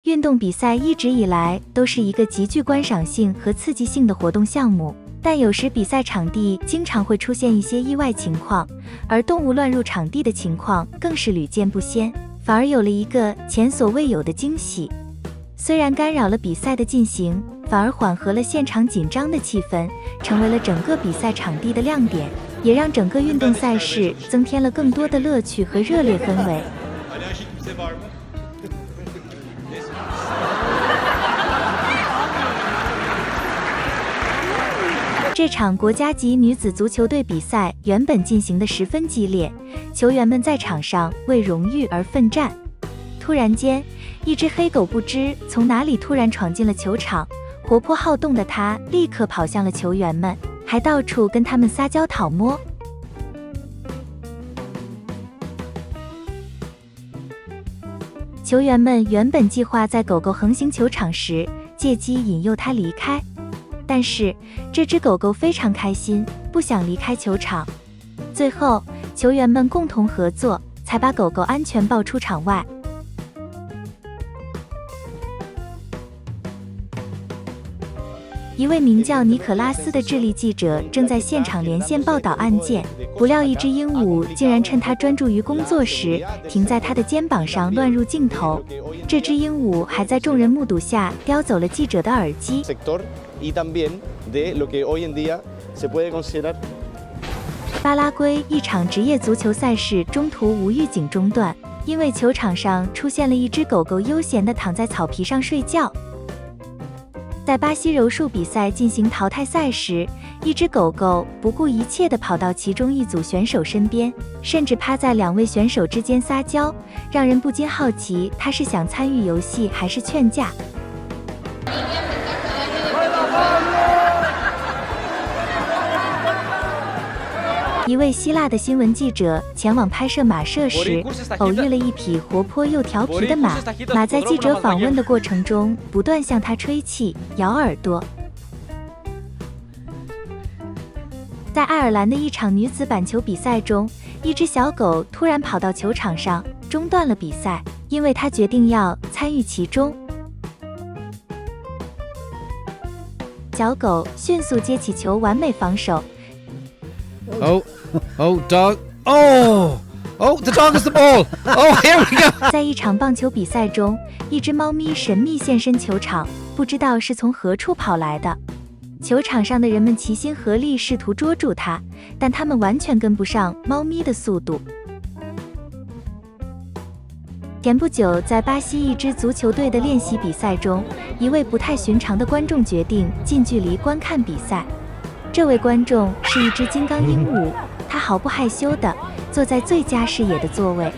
运动比赛一直以来都是一个极具观赏性和刺激性的活动项目，但有时比赛场地经常会出现一些意外情况，而动物乱入场地的情况更是屡见不鲜，反而有了一个前所未有的惊喜。虽然干扰了比赛的进行，反而缓和了现场紧张的气氛，成为了整个比赛场地的亮点，也让整个运动赛事增添了更多的乐趣和热烈氛围。这场国家级女子足球队比赛原本进行得十分激烈，球员们在场上为荣誉而奋战。突然间，一只黑狗不知从哪里突然闯进了球场，活泼好动的它立刻跑向了球员们，还到处跟他们撒娇讨摸。球员们原本计划在狗狗横行球场时借机引诱它离开，但是这只狗狗非常开心，不想离开球场。最后，球员们共同合作，才把狗狗安全抱出场外。一位名叫尼可拉斯的智利记者正在现场连线报道案件，不料一只鹦鹉竟然趁他专注于工作时，停在他的肩膀上乱入镜头。这只鹦鹉还在众人目睹下叼走了记者的耳机。巴拉圭一场职业足球赛事中途无预警中断，因为球场上出现了一只狗狗悠闲地躺在草皮上睡觉。在巴西柔术比赛进行淘汰赛时，一只狗狗不顾一切地跑到其中一组选手身边，甚至趴在两位选手之间撒娇，让人不禁好奇它是想参与游戏还是劝架。一位希腊的新闻记者前往拍摄马舍时，偶遇了一匹活泼又调皮的马。马在记者访问的过程中不断向他吹气、咬耳朵。在爱尔兰的一场女子板球比赛中，一只小狗突然跑到球场上，中断了比赛，因为它决定要参与其中。小狗迅速接起球，完美防守。dog. The dog is the ball. Here we go. 在一场棒球比赛中，一只猫咪神秘现身球场，不知道是从何处跑来的。球场上的人们齐心合力试图捉住它，但他们完全跟不上猫咪的速度。前不久，在巴西一支足球队的练习比赛中，一位不太寻常的观众决定近距离观看比赛。这位观众是一只金刚鹦鹉，它毫不害羞地坐在最佳视野的座位。